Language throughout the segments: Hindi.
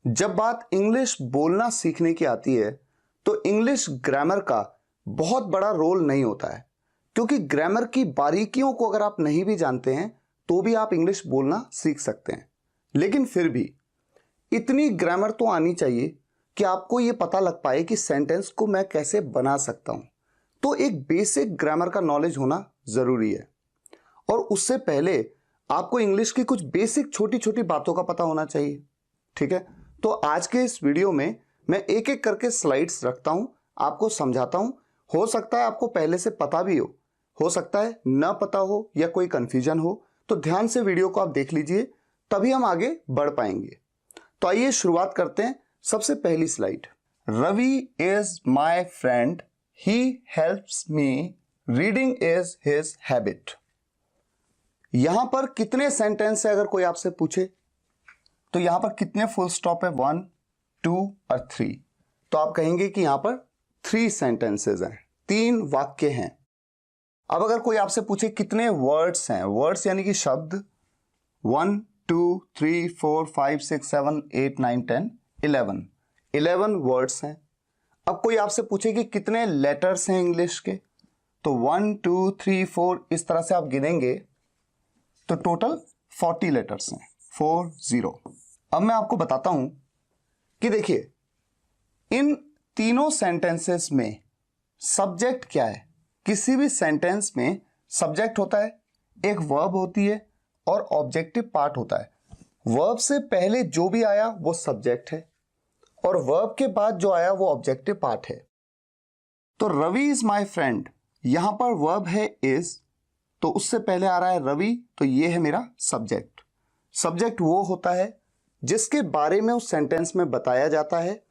जब बात इंग्लिश बोलना सीखने की आती है तो इंग्लिश ग्रामर का बहुत बड़ा रोल नहीं होता है, क्योंकि ग्रामर की बारीकियों को अगर आप नहीं भी जानते हैं तो भी आप इंग्लिश बोलना सीख सकते हैं। लेकिन फिर भी इतनी ग्रामर तो आनी चाहिए कि आपको ये पता लग पाए कि सेंटेंस को मैं कैसे बना सकता हूं। तो एक बेसिक ग्रामर का नॉलेज होना जरूरी है, और उससे पहले आपको इंग्लिश की कुछ बेसिक छोटी छोटी बातों का पता होना चाहिए। ठीक है, तो आज के इस वीडियो में मैं एक एक करके स्लाइड्स रखता हूं, आपको समझाता हूं। हो सकता है आपको पहले से पता भी हो सकता है ना पता हो या कोई कंफ्यूजन हो, तो ध्यान से वीडियो को आप देख लीजिए, तभी हम आगे बढ़ पाएंगे। तो आइए शुरुआत करते हैं। सबसे पहली slide, Ravi is my friend, he helps me, reading is his habit. यहां पर कितने सेंटेंस है अगर कोई आपसे पूछे तो यहां पर कितने फुल स्टॉप है? 1, 2 और 3। तो आप कहेंगे कि यहां पर 3 सेंटेंसेस हैं, 3 वाक्य हैं। अब अगर कोई आपसे पूछे कितने वर्ड्स हैं, वर्ड्स यानी कि शब्द, 1, 2, 3, 4, 5, 6, 7, 8, 9, 10, 11 वर्ड्स हैं। अब कोई आपसे पूछे कि कितने लेटर्स हैं इंग्लिश के, तो 1, 2, 3, 4 इस तरह से आप गिनेंगे तो टोटल 40 लेटर्स हैं, 40। अब मैं आपको बताता हूं कि देखिए इन तीनों सेंटेंसेस में सब्जेक्ट क्या है। किसी भी सेंटेंस में सब्जेक्ट होता है, एक वर्ब होती है और ऑब्जेक्टिव पार्ट होता है। वर्ब से पहले जो भी आया वो सब्जेक्ट है और वर्ब के बाद जो आया वो ऑब्जेक्टिव पार्ट है। तो रवि इज माई फ्रेंड, यहां पर वर्ब है इज, तो उससे पहले आ रहा है रवि, तो ये है मेरा सब्जेक्ट। सब्जेक्ट वो होता है जिसके बारे में उस सेंटेंस में बताया जाता है,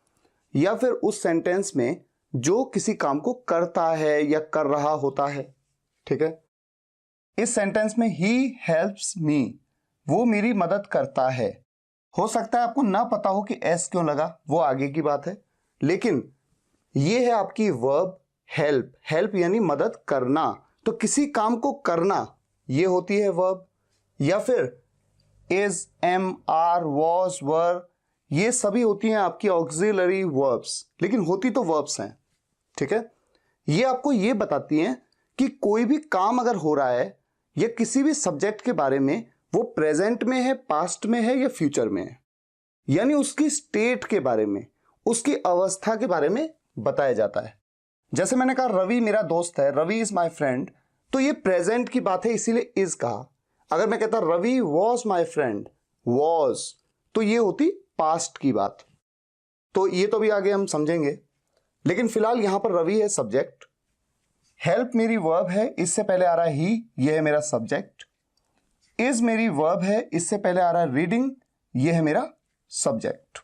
या फिर उस सेंटेंस में जो किसी काम को करता है या कर रहा होता है। ठीक है, इस सेंटेंस में ही हेल्प्स मी, वो मेरी मदद करता है। हो सकता है आपको ना पता हो कि एस क्यों लगा, वो आगे की बात है, लेकिन ये है आपकी वर्ब हेल्प। हेल्प यानी मदद करना, तो किसी काम को करना ये होती है वर्ब। या फिर इज, एम, आर, वॉज, वर, ये सभी होती हैं आपकी ऑक्सिलरी वर्ब्स, लेकिन होती तो वर्ब्स हैं। ठीक है, ये आपको ये बताती हैं कि कोई भी काम अगर हो रहा है या किसी भी सब्जेक्ट के बारे में, वो प्रेजेंट में है, पास्ट में है या फ्यूचर में है, यानी उसकी स्टेट के बारे में, उसकी अवस्था के बारे में बताया जाता है। जैसे मैंने कहा रवि मेरा दोस्त है, रवि इज माई फ्रेंड, तो ये प्रेजेंट की बात है इसीलिए इज कहा। अगर मैं कहता Ravi was my friend, was, तो ये होती पास्ट की बात। तो ये तो भी आगे हम समझेंगे, लेकिन फिलहाल यहां पर रवि है सब्जेक्ट, हेल्प मेरी वर्ब है, इससे पहले आ रहा है ही, ये है मेरा सब्जेक्ट। इज मेरी वर्ब है, इससे पहले आ रहा है रीडिंग, ये है मेरा सब्जेक्ट।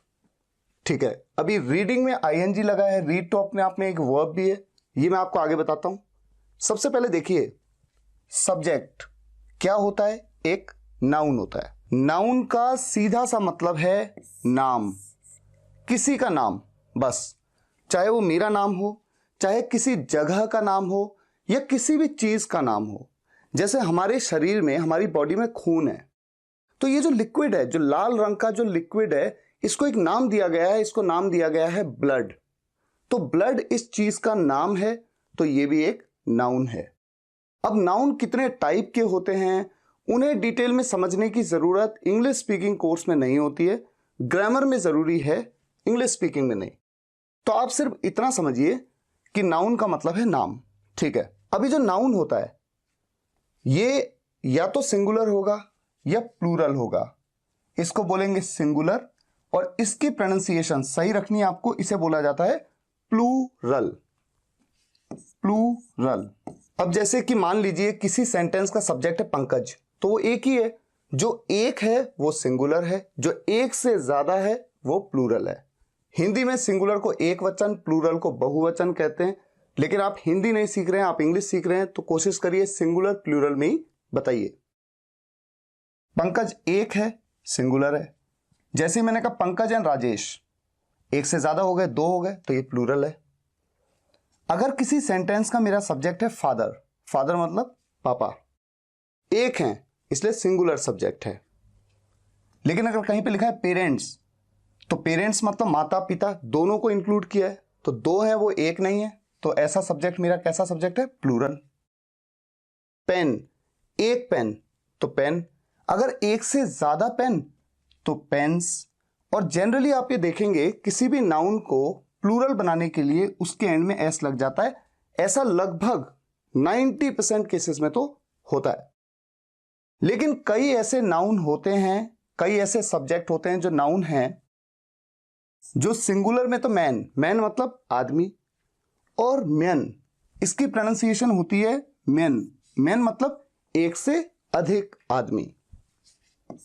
ठीक है, अभी रीडिंग में आईएनजी लगा है, रीड तो अपने आप में एक वर्ब भी है, ये मैं आपको आगे बताता हूं। सबसे पहले देखिए सब्जेक्ट क्या होता है, एक नाउन होता है। नाउन का सीधा सा मतलब है नाम, किसी का नाम, बस, चाहे वो मेरा नाम हो, चाहे किसी जगह का नाम हो या किसी भी चीज का नाम हो। जैसे हमारे शरीर में, हमारी बॉडी में खून है, तो ये जो लिक्विड है, जो लाल रंग का जो लिक्विड है, इसको एक नाम दिया गया है, इसको नाम दिया गया है ब्लड। तो ब्लड इस चीज का नाम है, तो ये भी एक नाउन है। अब नाउन कितने टाइप के होते हैं उन्हें डिटेल में समझने की जरूरत इंग्लिश स्पीकिंग कोर्स में नहीं होती है, ग्रामर में जरूरी है, इंग्लिश स्पीकिंग में नहीं। तो आप सिर्फ इतना समझिए कि नाउन का मतलब है नाम। ठीक है, अभी जो नाउन होता है ये या तो सिंगुलर होगा या प्लूरल होगा। इसको बोलेंगे सिंगुलर, और इसकी प्रोनाउंसिएशन सही रखनी है आपको, इसे बोला जाता है प्लूरल। प्लूरल। अब जैसे कि मान लीजिए किसी सेंटेंस का सब्जेक्ट है पंकज, तो वो एक ही है, जो एक है वो सिंगुलर है, जो एक से ज्यादा है वो प्लूरल है। हिंदी में सिंगुलर को एक वचन, प्लूरल को बहुवचन कहते हैं, लेकिन आप हिंदी नहीं सीख रहे हैं, आप इंग्लिश सीख रहे हैं, तो कोशिश करिए सिंगुलर प्लूरल में ही बताइए। पंकज एक है, सिंगुलर है। जैसे मैंने कहा पंकज एंड राजेश, एक से ज्यादा हो गए, दो हो गए, तो ये प्लूरल है। अगर किसी सेंटेंस का मेरा सब्जेक्ट है फादर, फादर मतलब पापा, एक है इसलिए सिंगुलर सब्जेक्ट है। लेकिन अगर कहीं पे लिखा है पेरेंट्स, तो पेरेंट्स मतलब माता पिता दोनों को इंक्लूड किया है, तो दो है वो एक नहीं है, तो ऐसा सब्जेक्ट मेरा कैसा सब्जेक्ट है? प्लूरल। पेन, एक पेन तो पेन, अगर एक से ज्यादा पेन तो पेन्स। और जनरली आप ये देखेंगे किसी भी नाउन को प्लूरल बनाने के लिए उसके एंड में एस लग जाता है। ऐसा लगभग 90% केसेस में तो होता है। लेकिन कई ऐसे नाउन होते हैं, कई ऐसे सब्जेक्ट होते हैं जो नाउन हैं, जो सिंगुलर में तो मैन, मैन मतलब आदमी, और मेन इसकी प्रोनाउंसिएशन होती है मेन, मेन मतलब एक से अधिक आदमी,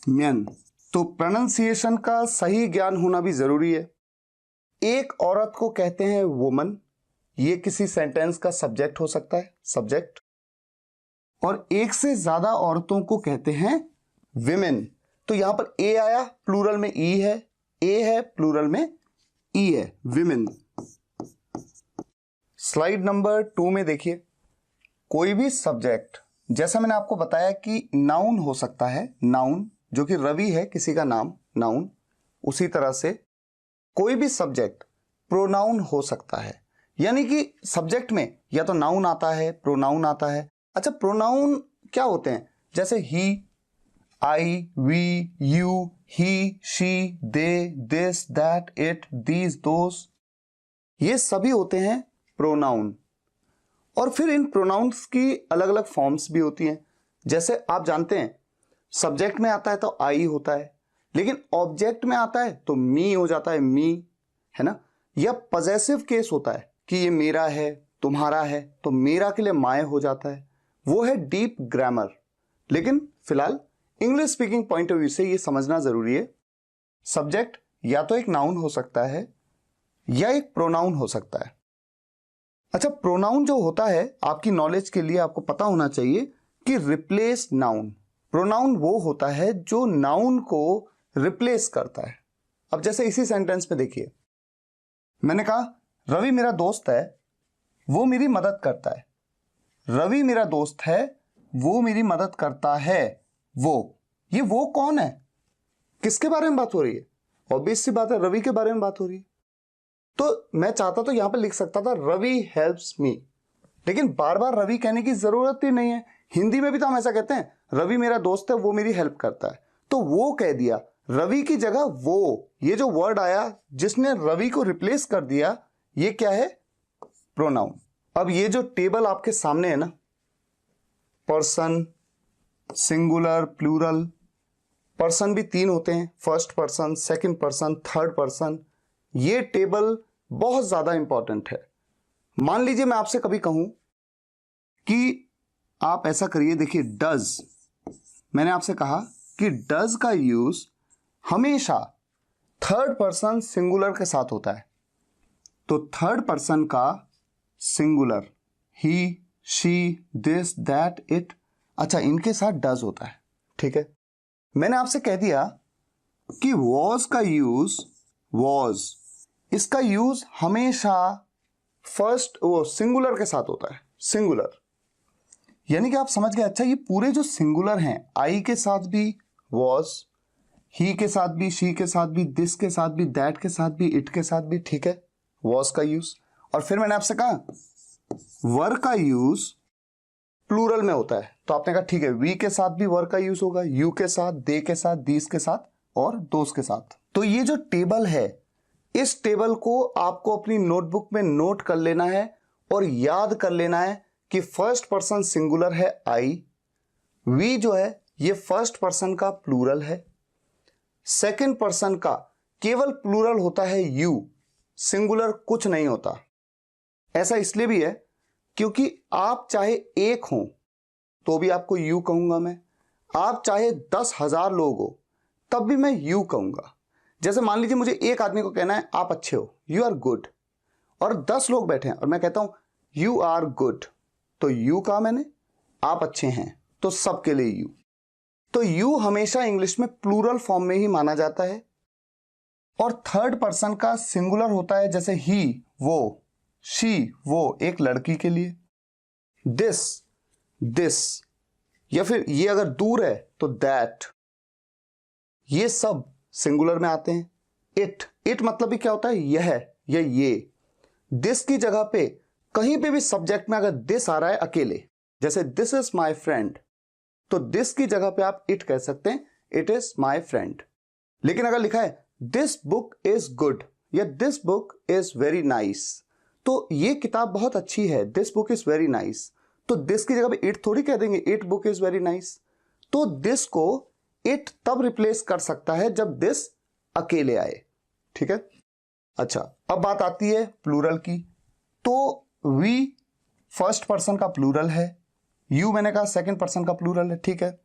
मेन। तो प्रोनाउंसिएशन का सही ज्ञान होना भी जरूरी है। एक औरत को कहते हैं वुमन, ये किसी सेंटेंस का सब्जेक्ट हो सकता है, सब्जेक्ट। और एक से ज्यादा औरतों को कहते हैं विमेन। तो यहां पर ए आया, प्लूरल में ई है, ए है प्लूरल में ई है, विमेन। स्लाइड नंबर 2 में देखिए, कोई भी सब्जेक्ट, जैसा मैंने आपको बताया कि नाउन हो सकता है, नाउन जो कि रवि है किसी का नाम, नाउन, उसी तरह से कोई भी सब्जेक्ट प्रोनाउन हो सकता है। यानी कि सब्जेक्ट में या तो नाउन आता है, प्रोनाउन आता है। अच्छा, प्रोनाउन क्या होते हैं? जैसे ही, I, we, you, he, she, they, this, that, it, these, those, ये सभी होते हैं प्रोनाउन। और फिर इन प्रोनाउंस की अलग अलग फॉर्म्स भी होती हैं। जैसे आप जानते हैं सब्जेक्ट में आता है तो आई होता है, लेकिन ऑब्जेक्ट में आता है तो मी हो जाता है, मी, है ना। या पजेसिव केस होता है कि ये मेरा है, तुम्हारा है, तो मेरा के लिए माय हो जाता है, वो है डीप ग्रामर। लेकिन फिलहाल English speaking point of view से ये समझना जरूरी है, सब्जेक्ट या तो एक नाउन हो सकता है या एक प्रोनाउन हो सकता है। अच्छा, प्रोनाउन जो होता है, आपकी नॉलेज के लिए आपको पता होना चाहिए कि रिप्लेस नाउन, प्रोनाउन वो होता है जो नाउन को रिप्लेस करता है। अब जैसे इसी सेंटेंस में देखिए, मैंने कहा रवि मेरा दोस्त है, वो मेरी मदद करता है। रवि मेरा दोस्त है, वो मेरी मदद करता है। ये वो कौन है? किसके बारे में बात हो रही है? ऑब्वियस सी बात है, रवि के बारे में बात हो रही है। तो मैं चाहता तो यहां पर लिख सकता था रवि हेल्प्स मी, लेकिन बार बार रवि कहने की जरूरत ही नहीं है। हिंदी में भी तो हम ऐसा कहते हैं, रवि मेरा दोस्त है, वो मेरी हेल्प करता है, तो वो कह दिया। रवि की जगह वो, ये जो वर्ड आया जिसने रवि को रिप्लेस कर दिया, ये क्या है? प्रोनाउन। अब ये जो टेबल आपके सामने है ना, पर्सन, सिंगुलर, प्लूरल, पर्सन भी 3 होते हैं, first person, second person, third person. ये टेबल बहुत ज्यादा इंपॉर्टेंट है। मान लीजिए मैं आपसे कभी कहूं कि आप ऐसा करिए, देखिए डज, मैंने आपसे कहा कि डज का यूज हमेशा थर्ड पर्सन सिंगुलर के साथ होता है। तो थर्ड पर्सन का singular, he, she, this, that, it, अच्छा इनके साथ डज होता है, ठीक है। मैंने आपसे कह दिया कि वॉज का यूज, वॉज, इसका यूज हमेशा फर्स्ट वो सिंगुलर के साथ होता है, सिंगुलर। यानी कि आप समझ गए। अच्छा, ये पूरे जो सिंगुलर हैं, आई के साथ भी वॉज, ही के साथ भी, शी के साथ भी, दिस के साथ भी, दैट के साथ भी, इट के साथ भी, ठीक है, वॉज का यूज। और फिर मैंने आपसे कहा वर का यूज प्लूरल में होता है, तो आपने कहा ठीक है, वी के साथ भी वर का यूज होगा, यू के साथ, दे के साथ, दीस के साथ और दोस के साथ। तो ये जो टेबल है, इस टेबल को आपको अपनी नोटबुक में नोट कर लेना है और याद कर लेना है कि फर्स्ट पर्सन सिंगुलर है आई, वी जो है ये फर्स्ट पर्सन का प्लूरल है, सेकंड पर्सन का केवल प्लूरल होता है यू, सिंगुलर कुछ नहीं होता। ऐसा इसलिए भी है क्योंकि आप चाहे एक हो तो भी आपको यू कहूंगा मैं, आप चाहे 10,000 लोग हो तब भी मैं यू कहूंगा। जैसे मान लीजिए मुझे एक आदमी को कहना है आप अच्छे हो, यू आर गुड, और 10 लोग बैठे हैं और मैं कहता हूं यू आर गुड, तो यू कहा मैंने, आप अच्छे हैं, तो सबके लिए यू। तो यू हमेशा इंग्लिश में प्लूरल फॉर्म में ही माना जाता है। और थर्ड पर्सन का सिंगुलर होता है, जैसे ही वो, शी वो, एक लड़की के लिए, दिस दिस, या फिर ये अगर दूर है तो दैट, ये सब सिंगुलर में आते हैं। इट मतलब भी क्या होता है, यह या ये। दिस की जगह पे कहीं पे भी सब्जेक्ट में अगर दिस आ रहा है अकेले, जैसे दिस इज माई फ्रेंड, तो दिस की जगह पे आप इट कह सकते हैं, इट इज माई फ्रेंड। लेकिन अगर लिखा है दिस बुक इज गुड या this book is very nice, तो ये किताब बहुत अच्छी है, this book is very nice, तो दिस की जगह पे इट थोड़ी कह देंगे, it book is very nice. तो दिस को इट तब रिप्लेस कर सकता है जब दिस अकेले आए, ठीक है। अच्छा, अब बात आती है प्लूरल की। तो वी फर्स्ट पर्सन का प्लूरल है, यू मैंने कहा सेकंड पर्सन का प्लूरल है, ठीक है।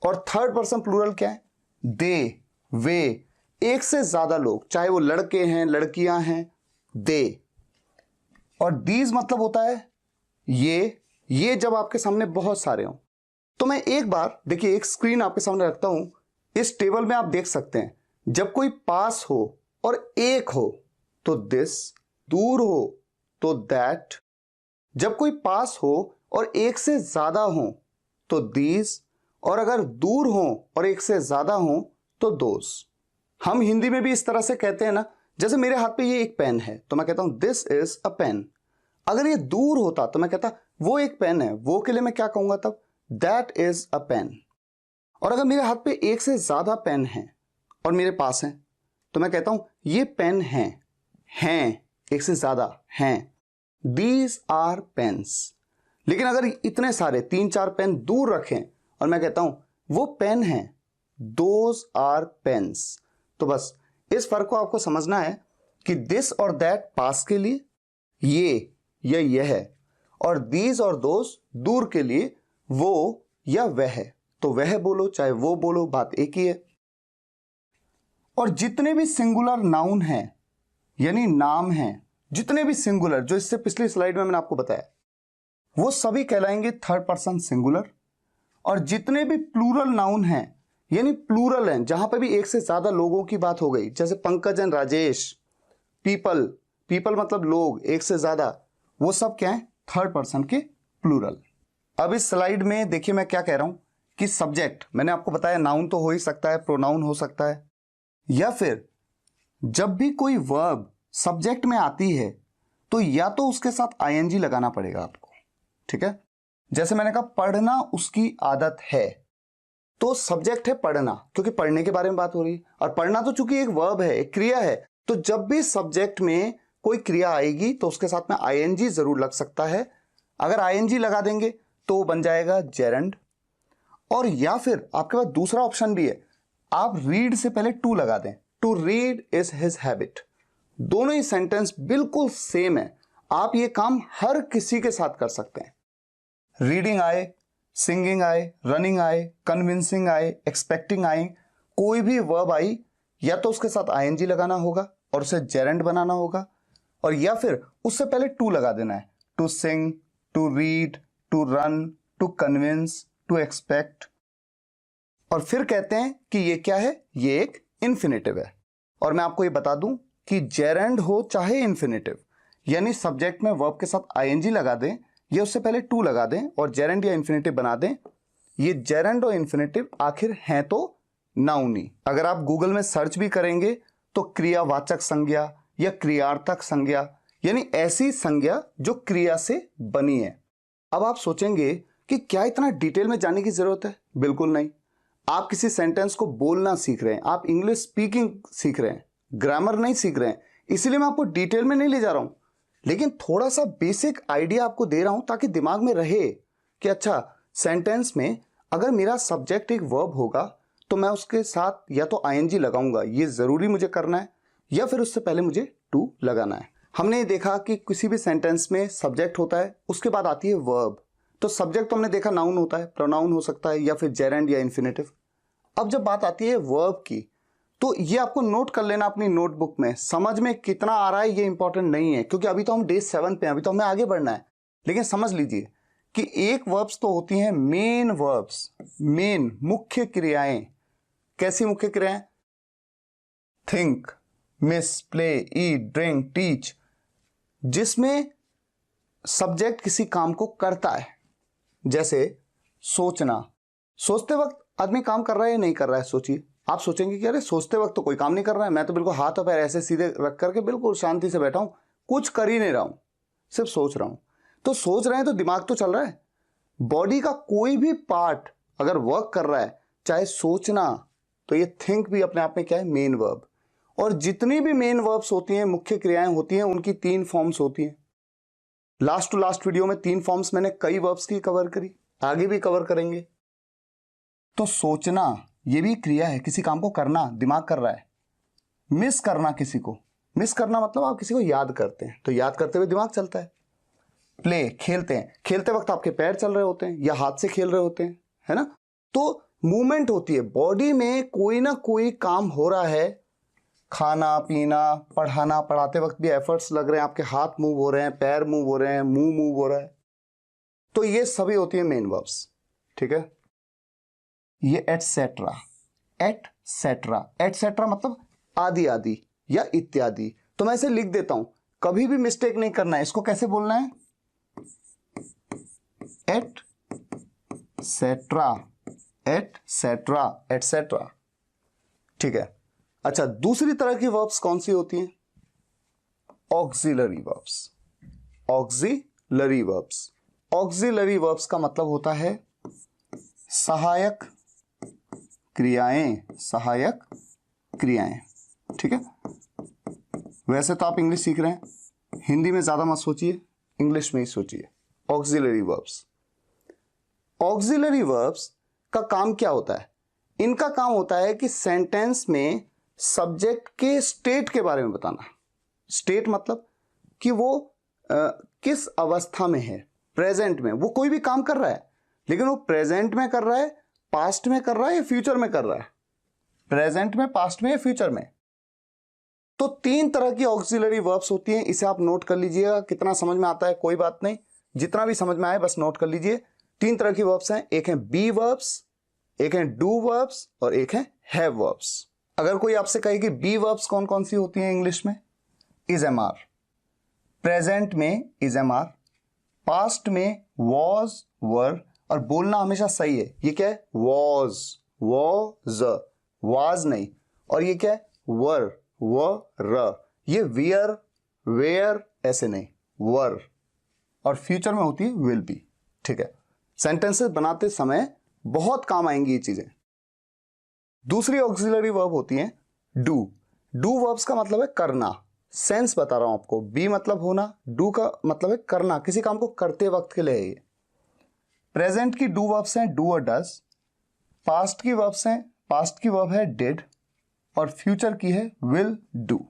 और थर्ड पर्सन प्लूरल क्या है, दे, वे, एक से ज्यादा लोग, चाहे वो लड़के हैं लड़कियां हैं, दे। और दीज मतलब होता है ये जब आपके सामने बहुत सारे हों। तो मैं एक बार देखिए, एक स्क्रीन आपके सामने रखता हूं, इस टेबल में आप देख सकते हैं, जब कोई पास हो और एक हो तो दिस, दूर हो तो दैट, जब कोई पास हो और एक से ज्यादा हो तो दीज, और अगर दूर हो और एक से ज्यादा हो तो दोस। हम हिंदी में भी इस तरह से कहते हैं ना, जैसे मेरे हाथ पे ये एक पेन है तो मैं कहता हूं दिस इज अ पेन। अगर ये दूर होता तो मैं कहता वो एक पेन है, वो के लिए मैं क्या कहूंगा तब, दैट इज अ पेन। और अगर मेरे हाथ पे एक से ज्यादा पेन है और मेरे पास है तो मैं कहता हूं ये पेन हैं एक से ज्यादा हैं, दीज आर पेन्स। लेकिन अगर इतने सारे 3-4 पेन दूर रखें और मैं कहता हूं वो पेन है, दोज आर पेन्स। तो बस इस फर्क को आपको समझना है कि दिस और दैट पास के लिए, ये या यह है, और दीज और दोज दूर के लिए, वो या वह है। तो वह बोलो चाहे वो बोलो, बात एक ही है। और जितने भी सिंगुलर नाउन हैं, यानी नाम हैं, जितने भी सिंगुलर, जो इससे पिछली स्लाइड में मैंने आपको बताया, वो सभी कहलाएंगे थर्ड पर्सन सिंगुलर। और जितने भी प्लूरल नाउन हैं, यानी प्लूरल हैं, जहां पर भी एक से ज्यादा लोगों की बात हो गई, जैसे पंकज एंड राजेश, पीपल मतलब लोग, एक से ज्यादा, वो सब क्या है, थर्ड पर्सन के प्लूरल। अब इस स्लाइड में देखिए मैं क्या कह रहा हूं कि सब्जेक्ट, मैंने आपको बताया नाउन तो हो ही सकता है, प्रोनाउन हो सकता है, या फिर जब भी कोई वर्ब सब्जेक्ट में आती है तो या तो उसके साथ आईएनजी लगाना पड़ेगा आपको, ठीक है। जैसे मैंने कहा पढ़ना उसकी आदत है, तो सब्जेक्ट है पढ़ना, क्योंकि पढ़ने के बारे में बात हो रही है, और पढ़ना तो चूंकि एक वर्ब है, एक क्रिया है, तो जब भी सब्जेक्ट में कोई क्रिया आएगी तो उसके साथ में आईएनजी जरूर लग सकता है। अगर आईएनजी लगा देंगे तो बन जाएगा जेरंड। और या फिर आपके पास दूसरा ऑप्शन भी है, आप रीड से पहले टू लगा दें, to read is his habit. दोनों ही सेंटेंस बिल्कुल सेम है, आप ये काम हर किसी के साथ कर सकते हैं। रीडिंग आए, सिंगिंग आए, रनिंग आए, कन्विंसिंग आए, एक्सपेक्टिंग आए, कोई भी वर्ब आई, या तो उसके साथ आईएनजी लगाना होगा और उसे जेरेंड बनाना होगा, और या फिर उससे पहले टू लगा देना है, to sing, to read, to run, to convince, to expect. और फिर कहते हैं कि ये क्या है, ये एक इंफिनिटिव है। और मैं आपको ये बता दूं कि जेरेंड हो चाहे इंफिनिटिव, यानी सब्जेक्ट में वर्ब के साथ आईएनजी लगा दें या उससे पहले टू लगा दें और जेरेंड या इंफिनिटिव बना दें, ये जेरेंड और इंफिनिटिव आखिर हैं तो नाउन ही। अगर आप गूगल में सर्च भी करेंगे तो क्रियावाचक संज्ञा या क्रियार्थक संज्ञा, यानी ऐसी संज्ञा जो क्रिया से बनी है। अब आप सोचेंगे कि क्या इतना डिटेल में जाने की जरूरत है? बिल्कुल नहीं। आप किसी सेंटेंस को बोलना सीख रहे हैं, आप इंग्लिश स्पीकिंग सीख रहे हैं, ग्रामर नहीं सीख रहे हैं, इसीलिए मैं आपको डिटेल में नहीं ले जा रहा हूं, लेकिन थोड़ा सा बेसिक आइडिया आपको दे रहा हूं ताकि दिमाग में रहे कि अच्छा, सेंटेंस में अगर मेरा सब्जेक्ट एक वर्ब होगा तो मैं उसके साथ या तो आईएनजी लगाऊंगा, ये जरूरी मुझे करना है, या फिर उससे पहले मुझे टू लगाना है। हमने देखा कि किसी भी सेंटेंस में सब्जेक्ट होता है, उसके बाद आती है वर्ब। तो सब्जेक्ट तो हमने देखा नाउन होता है, प्रोनाउन हो सकता है, या फिर जेरेंड या इंफिनिटिव। अब जब बात आती है वर्ब की, तो ये आपको नोट कर लेना अपनी नोटबुक में। समझ में कितना आ रहा है ये इंपॉर्टेंट नहीं है, क्योंकि अभी तो हम डे 7 पे हैं, अभी तो हमें आगे बढ़ना है। लेकिन समझ लीजिए कि एक वर्ब्स तो होती हैं मेन वर्ब्स, मेन मुख्य क्रियाएं। कैसी मुख्य क्रियाएं? थिंक, मिस, प्ले, ईट, ड्रिंक, टीच, जिसमें सब्जेक्ट किसी काम को करता है। जैसे सोचना, सोचते वक्त आदमी काम कर रहा है या नहीं कर रहा है, सोचिए, आप सोचेंगे कि अरे सोचते वक्त तो कोई काम नहीं कर रहा है, मैं तो बिल्कुल हाथ और पैर ऐसे सीधे रख करके बिल्कुल शांति से बैठा हूं, कुछ कर ही नहीं रहा हूं, सिर्फ सोच रहा हूं। तो सोच रहे हैं तो दिमाग तो चल रहा है। बॉडी का कोई भी पार्ट अगर वर्क कर रहा है, चाहे सोचना, तो ये थिंक भी अपने आप में क्या है, मेन वर्ब। और जितनी भी मेन वर्ब्स होती हैं, मुख्य क्रियाएं होती हैं, उनकी 3 फॉर्म्स होती हैं। लास्ट टू लास्ट वीडियो में 3 फॉर्म्स मैंने कई वर्ब्स की कवर करी, आगे भी कवर करेंगे। तो सोचना ये भी क्रिया है, किसी काम को करना, दिमाग कर रहा है। मिस करना, किसी को मिस करना मतलब आप किसी को याद करते हैं, तो याद करते हुए दिमाग चलता है। प्ले, खेलते हैं, खेलते वक्त आपके पैर चल रहे होते हैं या हाथ से खेल रहे होते हैं, है ना। तो मूवमेंट होती है, बॉडी में कोई ना कोई काम हो रहा है। खाना पीना, पढ़ाना, पढ़ाते वक्त भी एफर्ट्स लग रहे हैं, आपके हाथ मूव हो रहे हैं, पैर मूव हो रहे हैं, मुंह मूव हो रहा है। तो ये सभी होती है मेन वर्ब्स, ठीक है। ये एटसेट्रा, एटसेट्रा, एटसेट्रा मतलब आदि आदि या इत्यादि। तो मैं इसे लिख देता हूं, कभी भी मिस्टेक नहीं करना है। इसको कैसे बोलना है, एटसेट्रा, एटसेट्रा, एटसेट्रा, ठीक है। अच्छा, दूसरी तरह की वर्ब्स कौन सी होती हैं, auxiliary verbs. Auxiliary verbs, auxiliary verbs का मतलब होता है सहायक क्रियाएं, सहायक क्रियाएं, ठीक है। वैसे तो आप इंग्लिश सीख रहे हैं, हिंदी में ज्यादा मत सोचिए, इंग्लिश में ही सोचिए। ऑक्सिलरी वर्ब्स, ऑक्सिलरी वर्ब्स का काम क्या होता है, इनका काम होता है कि सेंटेंस में सब्जेक्ट के स्टेट के बारे में बताना। स्टेट मतलब कि वो किस अवस्था में है, प्रेजेंट में। वो कोई भी काम कर रहा है, लेकिन वो प्रेजेंट में कर रहा है, पास्ट में कर रहा है या फ्यूचर में कर रहा है, प्रेजेंट में, पास्ट में या फ्यूचर में। तो 3 तरह की ऑक्सिलरी वर्ब्स होती हैं, इसे आप नोट कर लीजिएगा। कितना समझ में आता है कोई बात नहीं, जितना भी समझ में आए बस नोट कर लीजिए। 3 तरह की वर्ब्स हैं, एक है बी वर्ब्स, एक है डू वर्ब्स और एक है हैव वर्ब्स। अगर कोई आपसे कहे कि बी वर्ब्स कौन कौन सी होती हैं इंग्लिश में, इज एम आर, प्रेजेंट में इज एम आर, पास्ट में वॉज वर, और बोलना हमेशा सही है, ये क्या है, वॉज, वॉज, वाज नहीं। और ये क्या है, वर, वर, ये वियर, वेयर ऐसे नहीं, वर। और फ्यूचर में होती है विल बी, ठीक है। सेंटेंसेस बनाते समय बहुत काम आएंगी ये चीजें। दूसरी ऑक्सिलरी वर्ब होती है डू। डू वर्ब्स का मतलब है करना, सेंस बता रहा हूं आपको। बी मतलब होना, डू का मतलब है करना, किसी काम को करते वक्त के लिए है ये। प्रेजेंट की डू वर्ब्स हैं डू और डज, पास्ट की वर्ब्स हैं, पास्ट की वर्ब है डिड, और फ्यूचर की है विल डू।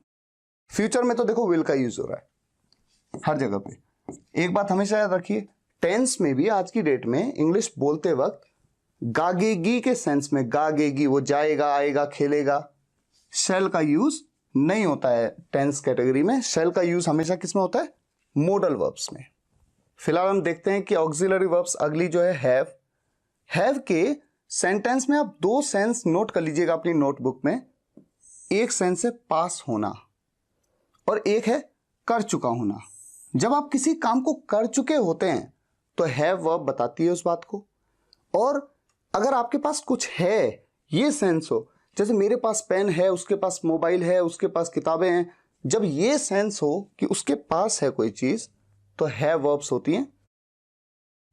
फ्यूचर में तो देखो विल का यूज हो रहा है हर जगह पे। एक बात हमेशा याद रखिए, टेंस में भी आज की डेट में इंग्लिश बोलते वक्त गागेगी के सेंस में, गागेगी वो जाएगा, आएगा, खेलेगा, शैल का यूज नहीं होता है टेंस कैटेगरी में। शैल का यूज हमेशा किस में होता है, मोडल वर्ब्स में। फिलहाल हम देखते हैं कि ऑक्सिलरी वर्ब्स अगली जो है हैव। हैव के सेंटेंस में आप 2 सेंस नोट कर लीजिएगा अपनी नोटबुक में। एक सेंस है पास होना और एक है कर चुका होना। जब आप किसी काम को कर चुके होते हैं तो हैव वर्ब बताती है उस बात को। और अगर आपके पास कुछ है, ये सेंस हो, जैसे मेरे पास पेन है, उसके पास मोबाइल है, उसके पास किताबें हैं, जब ये सेंस हो कि उसके पास है कोई चीज, तो हैव वर्ब्स होती हैं।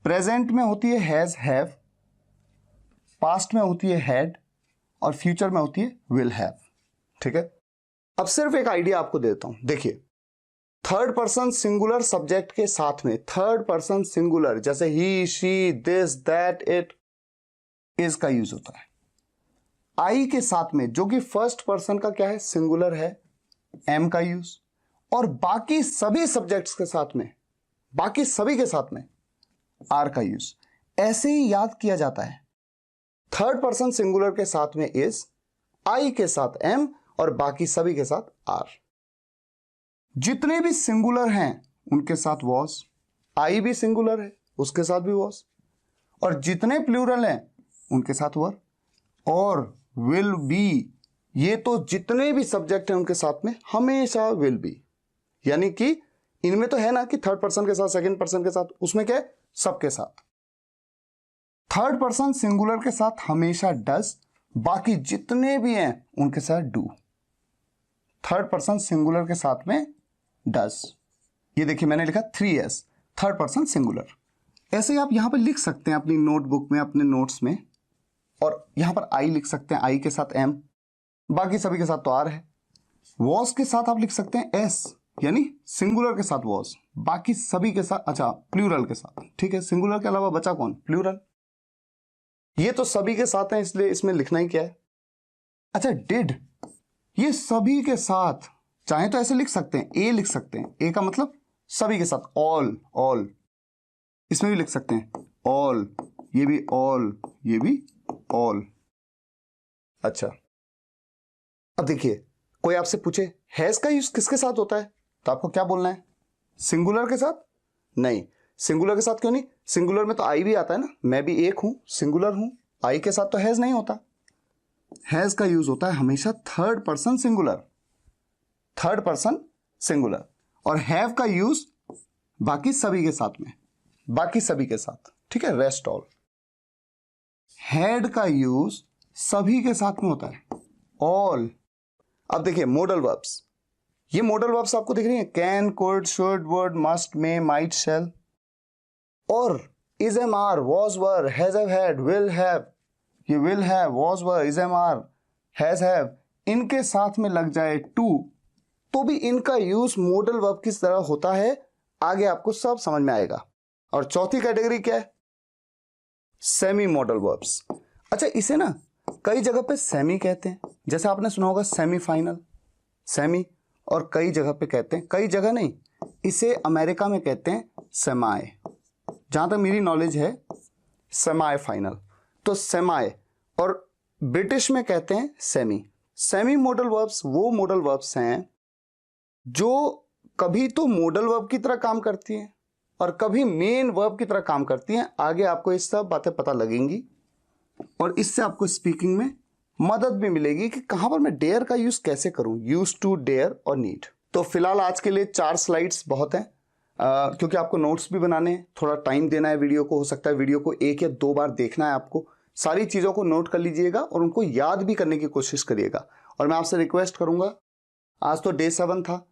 प्रेजेंट में होती है हैज, हैव, पास्ट में होती है हैड, और फ्यूचर में होती है विल हैव, ठीक है। अब सिर्फ एक आइडिया आपको देता हूं, देखिए, थर्ड पर्सन सिंगुलर सब्जेक्ट के साथ में, थर्ड पर्सन सिंगुलर जैसे he, she, this, that, it, is का यूज होता है। आई के साथ में, जो कि फर्स्ट पर्सन का क्या है, सिंगुलर है, एम का यूज। और बाकी सभी सब्जेक्ट्स के साथ में, बाकी सभी के साथ में आर का यूज। ऐसे ही याद किया जाता है, थर्ड पर्सन सिंगुलर के साथ में इज, आई के साथ एम, और बाकी सभी के साथ आर। जितने भी सिंगुलर हैं उनके साथ वॉज, आई भी सिंगुलर है उसके साथ भी वॉज, और जितने प्लूरल हैं उनके साथ वर, और विल बी, ये तो जितने भी सब्जेक्ट हैं उनके साथ में हमेशा विल बी। यानी कि इनमें तो है ना कि थर्ड पर्सन के साथ, सेकंड पर्सन के साथ, उसमें क्या है, सबके साथ। थर्ड पर्सन सिंगुलर के साथ हमेशा डज, बाकी जितने भी हैं उनके साथ डू। थर्ड पर्सन सिंगुलर के साथ में डज। ये देखिए मैंने लिखा 3s, थर्ड पर्सन सिंगुलर। ऐसे ही आप यहां पर लिख सकते हैं अपनी नोटबुक में, अपने नोट्स में, और यहां पर आई लिख सकते हैं, आई के साथ एम, बाकी सभी के साथ तो आर है। वॉज के साथ आप लिख सकते हैं एस, यानी सिंगुलर के साथ वॉज, बाकी सभी के साथ, अच्छा प्लूरल के साथ, ठीक है, सिंगुलर के अलावा बचा कौन, प्लूरल। ये तो सभी के साथ है इसलिए इसमें लिखना ही क्या है। अच्छा डिड, ये सभी के साथ, चाहे तो ऐसे लिख सकते हैं, ए लिख सकते हैं, ए का मतलब सभी के साथ, ऑल, ऑल, इसमें भी लिख सकते हैं ऑल, ये भी ऑल, ये भी ऑल। अच्छा अब देखिए कोई आपसे पूछे हैज का यूज किसके साथ होता है, तो आपको क्या बोलना है, सिंगुलर के साथ? नहीं, सिंगुलर के साथ क्यों नहीं, सिंगुलर में तो आई भी आता है ना, मैं भी एक हूं, सिंगुलर हूं, आई के साथ तो हैज नहीं होता। हैज का यूज होता है हमेशा third person singular, third person singular, और हैव का यूज बाकी सभी के साथ में, बाकी सभी के साथ, ठीक है, रेस्ट ऑल। हैड का यूज सभी के साथ में होता है, ऑल। अब देखिए मॉडल वर्ब्स, ये मॉडल वर्ब्स आपको दिख रही है, can, could, should, would, must, may, might, shall, और is am are, was were, has have had, will have, ये will have, was were, is am are, has have, इनके साथ में लग जाए टू, तो भी इनका यूज मॉडल वर्ब किस तरह होता है आगे आपको सब समझ में आएगा। और चौथी कैटेगरी क्या है, सेमी मॉडल वर्ब्स। अच्छा इसे ना कई जगह पे सेमी कहते हैं, जैसे आपने सुना होगा सेमीफाइनल, सेमी, और कई जगह पे कहते हैं, कई जगह नहीं, इसे अमेरिका में कहते हैं सेमाई, जहां तक मेरी नॉलेज है सेमाई फाइनल, तो सेमाई, और ब्रिटिश में कहते हैं सेमी। सेमी मॉडल वर्ब्स वो मॉडल वर्ब्स हैं जो कभी तो मॉडल वर्ब की तरह काम करती हैं और कभी मेन वर्ब की तरह काम करती हैं। आगे आपको ये सब बातें पता लगेंगी और इससे आपको स्पीकिंग में मदद भी मिलेगी कि कहां पर मैं डेयर का यूज कैसे करूं, यूज टू, डेयर और नीड। तो फिलहाल आज के लिए 4 स्लाइड्स बहुत हैं, क्योंकि आपको नोट्स भी बनाने हैं, थोड़ा टाइम देना है वीडियो को, हो सकता है वीडियो को 1 या 2 बार देखना है आपको। सारी चीज़ों को नोट कर लीजिएगा और उनको याद भी करने की कोशिश करिएगा। और मैं आपसे रिक्वेस्ट करूंगा, आज तो डे 7 था,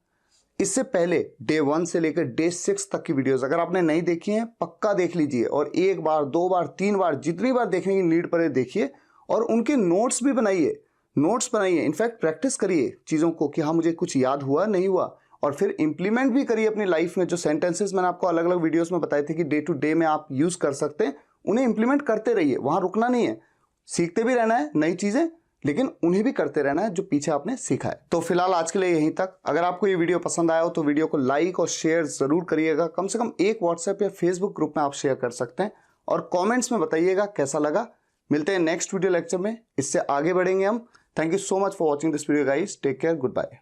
इससे पहले डे 1 से लेकर डे 6 तक की वीडियोस अगर आपने नहीं देखी हैं पक्का देख लीजिए, और 1 बार 2 बार 3 बार जितनी बार देखने की नीड पड़े देखिए, और उनके नोट्स भी बनाइए, नोट्स बनाइए, इनफैक्ट प्रैक्टिस करिए चीज़ों को कि हाँ मुझे कुछ याद हुआ नहीं हुआ, और फिर इंप्लीमेंट भी करिए अपनी लाइफ में। जो सेंटेंसेस मैंने आपको अलग अलग वीडियोस में बताए थे कि डे टू डे में आप यूज कर सकते हैं, उन्हें इंप्लीमेंट करते रहिए, वहां रुकना नहीं है, सीखते भी रहना है नई चीजें, लेकिन उन्हें भी करते रहना है जो पीछे आपने सीखा है। तो फिलहाल आज के लिए यहीं तक। अगर आपको ये वीडियो पसंद आया हो तो वीडियो को लाइक और शेयर जरूर करिएगा, कम से कम एक व्हाट्सएप या फेसबुक ग्रुप में आप शेयर कर सकते हैं, और कमेंट्स में बताइएगा कैसा लगा। मिलते हैं नेक्स्ट वीडियो लेक्चर में, इससे आगे बढ़ेंगे हम। Thank you so much for watching this video guys, take care, good bye.